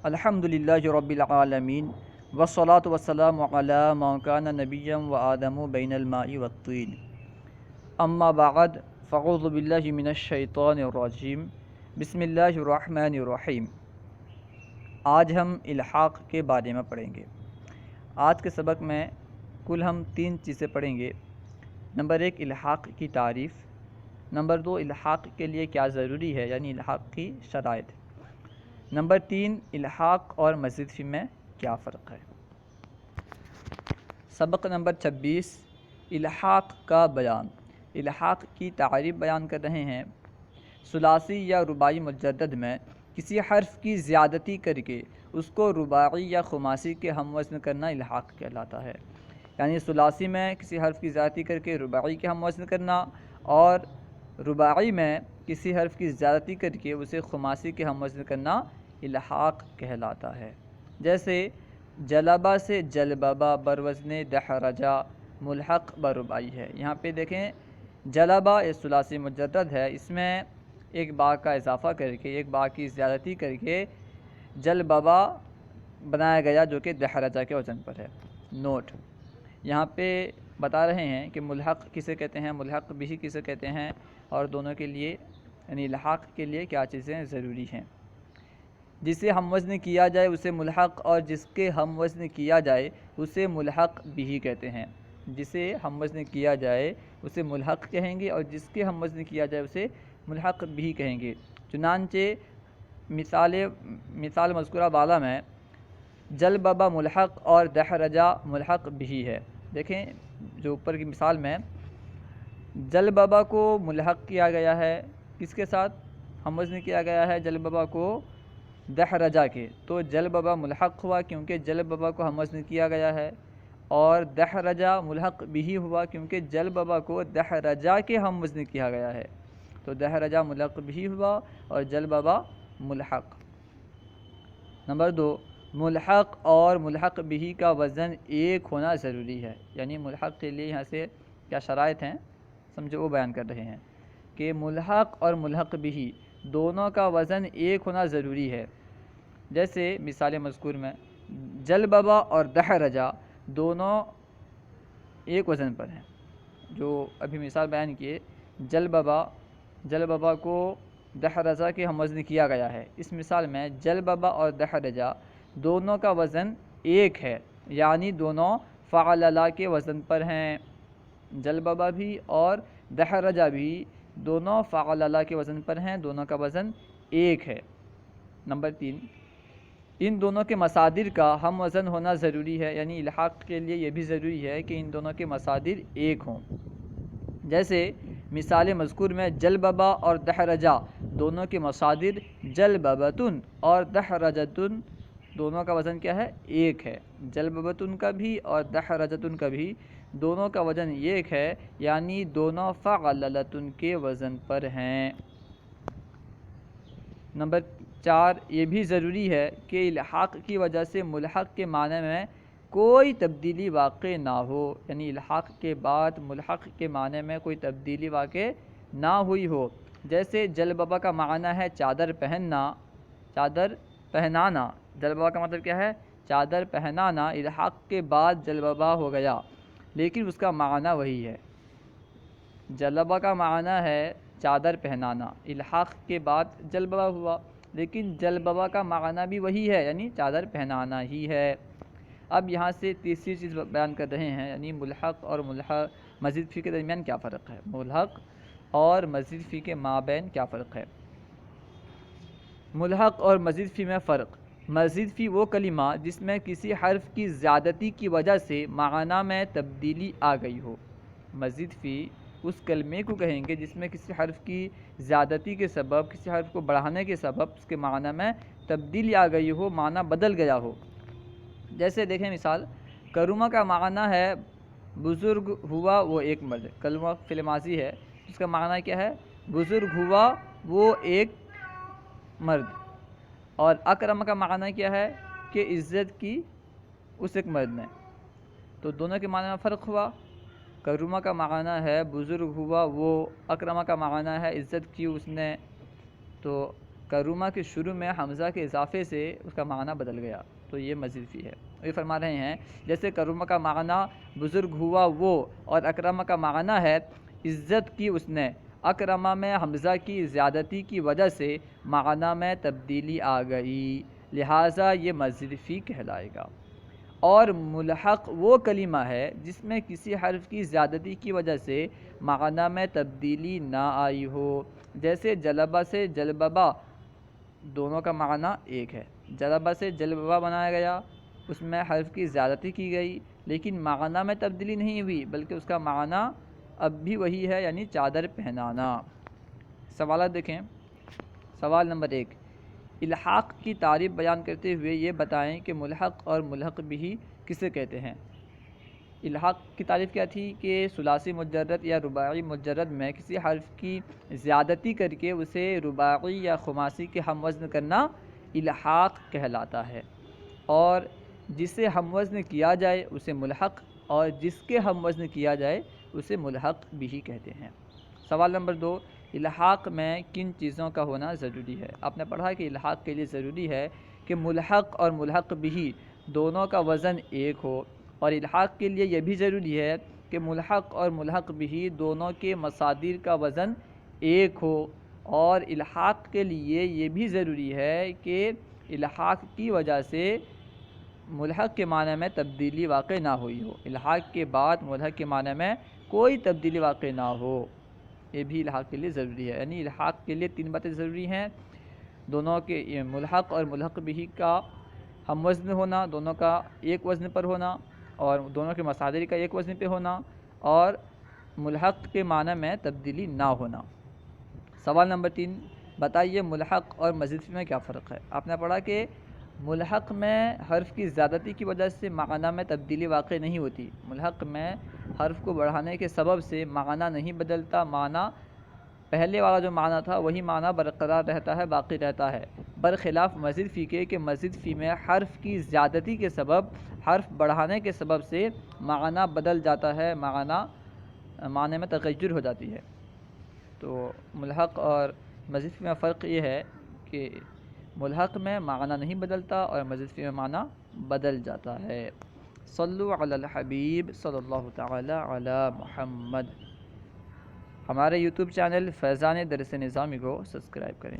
الحمدللہ رب العالمین والصلاة والسلام علی من کان نبیا و آدم بین الماء والطین اما بعد فاعوذ باللہ من الشیطان الرجیم بسم اللہ الرحمن الرحیم۔ آج ہم الحاق کے بارے میں پڑھیں گے۔ آج کے سبق میں کل ہم 3 چیزیں پڑھیں گے۔ نمبر 1 الحاق کی تعریف، نمبر 2 الحاق کے لیے کیا ضروری ہے یعنی الحاق کی شرائط، نمبر 3 الحاق اور مزید فی میں کیا فرق ہے۔ سبق نمبر 26 الحاق کا بیان۔ الحاق کی تعریف بیان کر رہے ہیں۔ ثلاثی یا رباعی مجدد میں کسی حرف کی زیادتی کر کے اس کو رباعی یا خماسی کے ہم وزن کرنا الحاق کہلاتا ہے۔ یعنی ثلاثی میں کسی حرف کی زیادتی کر کے رباعی کے ہم وزن کرنا، اور رباعی میں کسی حرف کی زیادتی کر کے اسے خماسی کے ہم وزن کرنا الحاق کہلاتا ہے۔ جیسے جلبہ سے جلببہ بروزن دحرجہ ملحق برباعی ہے۔ یہاں پہ دیکھیں جلبہ یہ ثلاثی مجدد ہے، اس میں ایک با کا اضافہ کر کے ایک با کی زیادتی کر کے جلببہ بنایا گیا جو کہ دحرجہ کے وزن پر ہے۔ نوٹ، یہاں پہ بتا رہے ہیں کہ ملحق کسے کہتے ہیں، ملحق بھی کسے کہتے ہیں، اور دونوں کے لیے یعنی الحاق کے لیے کیا چیزیں ضروری ہیں۔ جسے ہم وزن کیا جائے اسے ملحق، اور جس کے ہم وزن کیا جائے اسے ملحق بھی کہتے ہیں۔ جسے ہم وزن کیا جائے اسے ملحق کہیں گے، اور جس کے ہم وزن کیا جائے اسے ملحق بھی کہیں گے۔ چنانچہ مثال مذکورہ بالا میں جلببہ ملحق اور دحرجہ ملحق بھی ہے۔ دیکھیں جو اوپر کی مثال میں جلببہ کو ملحق کیا گیا ہے، کس کے ساتھ ہم وزن کیا گیا ہے جلببہ کو، دحرجہ کے، تو جلببہ ملحق ہوا کیونکہ جلببہ کو ہم وزن کیا گیا ہے، اور دحرجہ ملحق بھی ہوا کیونکہ جلببہ کو دحرجہ کے ہم وزن کیا گیا ہے، تو دحرجہ ملحق بھی ہوا اور جلببہ ملحق۔ نمبر 2 ملحق اور ملحق بھی کا وزن ایک ہونا ضروری ہے۔ یعنی ملحق کے لیے یہاں سے کیا شرائط ہیں سمجھو وہ بیان کر رہے ہیں کہ ملحق اور ملحق بھی دونوں کا وزن ایک ہونا ضروری ہے۔ جیسے مثال مذکور میں جلببہ اور دحرجہ دونوں ایک وزن پر ہیں۔ جو ابھی مثال بیان کیے جلببہ کو دحرجہ کے ہم وزن کیا گیا ہے، اس مثال میں جلببہ اور دحرجہ دونوں کا وزن ایک ہے، یعنی دونوں فعللہ کے وزن پر ہیں۔ جلببہ بھی اور دحرجہ بھی دونوں فعللہ کے وزن پر ہیں، دونوں کا وزن ایک ہے۔ نمبر 3 ان دونوں کے مصادر کا ہم وزن ہونا ضروری ہے۔ یعنی الحاق کے لیے یہ بھی ضروری ہے کہ ان دونوں کے مصادر ایک ہوں۔ جیسے مثال مذکور میں جلببہ اور دحرجہ دونوں کے مصادر جلببتن اور دحرجتن، دونوں کا وزن کیا ہے، ایک ہے۔ جلببتن کا بھی اور دحرجتن کا بھی دونوں کا وزن ایک ہے، یعنی دونوں فعللتن کے وزن پر ہیں۔ نمبر 4 یہ بھی ضروری ہے کہ الحاق کی وجہ سے ملحق کے معنی میں کوئی تبدیلی واقع نہ ہو۔ یعنی الحاق کے بعد ملحق کے معنی میں کوئی تبدیلی واقع نہ ہوئی ہو۔ جیسے جلببہ کا معنی ہے چادر پہننا، چادر پہنانا، جلببہ کا مطلب کیا ہے، چادر پہنانا، الحاق کے بعد جلببہ ہو گیا لیکن اس کا معنی وہی ہے۔ جلبہ کا معنی ہے چادر پہنانا، الحاق کے بعد جلببہ ہوا لیکن جلببہ کا معنی بھی وہی ہے، یعنی چادر پہنانا ہی ہے۔ اب یہاں سے تیسری چیز بیان کر رہے ہیں، یعنی ملحق اور مزید فی کے درمیان کیا فرق ہے، ملحق اور مزید فی کے مابین کیا فرق ہے۔ ملحق اور مزید فی میں فرق: مزید فی وہ کلمہ جس میں کسی حرف کی زیادتی کی وجہ سے معنی میں تبدیلی آ گئی ہو۔ مزید فی اس کلمے کو کہیں گے جس میں کسی حرف کی زیادتی کے سبب، کسی حرف کو بڑھانے کے سبب اس کے معنی میں تبدیلی آ گئی ہو، معنی بدل گیا ہو۔ جیسے دیکھیں مثال کرما کا معنی ہے بزرگ ہوا وہ ایک مرد، کلمہ فعل ماضی ہے، اس کا معنی کیا ہے، بزرگ ہوا وہ ایک مرد، اور اکرم کا معنی کیا ہے کہ عزت کی اس ایک مرد نے، تو دونوں کے معنی میں فرق ہوا۔ کرما کا معنی ہے بزرگ ہوا وہ، اکرمہ کا معنی ہے عزت کی اس نے، تو کرومہ کے شروع میں حمزہ کے اضافے سے اس کا معنی بدل گیا، تو یہ مزید فی ہے۔ یہ فرما رہے ہیں جیسے کرومہ کا معنی بزرگ ہوا وہ، اور اکرمہ کا معنی ہے عزت کی اس نے، اکرمہ میں حمزہ کی زیادتی کی وجہ سے معنی میں تبدیلی آ گئی، لہٰذا یہ مزید فی کہلائے گا۔ اور ملحق وہ کلمہ ہے جس میں کسی حرف کی زیادتی کی وجہ سے معنی میں تبدیلی نہ آئی ہو، جیسے جلبہ سے جلببہ، دونوں کا معنی ایک ہے۔ جلبہ سے جلببہ بنایا گیا، اس میں حرف کی زیادتی کی گئی لیکن معنی میں تبدیلی نہیں ہوئی، بلکہ اس کا معنی اب بھی وہی ہے، یعنی چادر پہنانا۔ سوالات دیکھیں۔ سوال نمبر 1، الحاق کی تعریف بیان کرتے ہوئے یہ بتائیں کہ ملحق اور ملحق بھی کسے کہتے ہیں۔ الحاق کی تعریف کیا تھی کہ ثلاثی مجرد یا رباعی مجرد میں کسی حرف کی زیادتی کر کے اسے رباعی یا خماسی کے ہم وزن کرنا الحاق کہلاتا ہے، اور جسے ہم وزن کیا جائے اسے ملحق، اور جس کے ہم وزن کیا جائے اسے ملحق بھی کہتے ہیں۔ سوال نمبر 2، الحاق میں کن چیزوں کا ہونا ضروری ہے؟ آپ نے پڑھا کہ الحاق کے لیے ضروری ہے کہ ملحق اور ملحق بھی دونوں کا وزن ایک ہو، اور الحاق کے لیے یہ بھی ضروری ہے کہ ملحق اور ملحق بھی دونوں کے مصادر کا وزن ایک ہو، اور الحاق کے لیے یہ بھی ضروری ہے کہ الحاق کی وجہ سے ملحق کے معنی میں تبدیلی واقع نہ ہوئی ہو، الحاق کے بعد ملحق کے معنی میں کوئی تبدیلی واقع نہ ہو، یہ بھی الحاق کے لیے ضروری ہے۔ یعنی الحاق کے لیے 3 باتیں ضروری ہیں، دونوں کے ملحق اور ملحق بھی کا ہم وزن ہونا، دونوں کا ایک وزن پر ہونا، اور دونوں کے مصادر کا ایک وزن پہ ہونا، اور ملحق کے معنی میں تبدیلی نہ ہونا۔ سوال نمبر 3، بتائیے ملحق اور مزید فی میں کیا فرق ہے؟ آپ نے پڑھا کہ ملحق میں حرف کی زیادتی کی وجہ سے معنی میں تبدیلی واقع نہیں ہوتی، ملحق میں حرف کو بڑھانے کے سبب سے معنی نہیں بدلتا، معنی پہلے والا جو معنی تھا وہی معنی برقرار رہتا ہے، باقی رہتا ہے، برخلاف مزید فی کے کہ مزید فی میں حرف کی زیادتی کے سبب، حرف بڑھانے کے سبب سے معنی بدل جاتا ہے، معنی میں تغیر ہو جاتی ہے۔ تو ملحق اور مزید فی میں فرق یہ ہے کہ ملحق میں معنی نہیں بدلتا اور مزید فی میں معنی بدل جاتا ہے۔ صلو علی الحبیب صلی اللہ تعالی علی محمد۔ ہمارے یوٹیوب چینل فیضان درس نظامی کو سبسکرائب کریں۔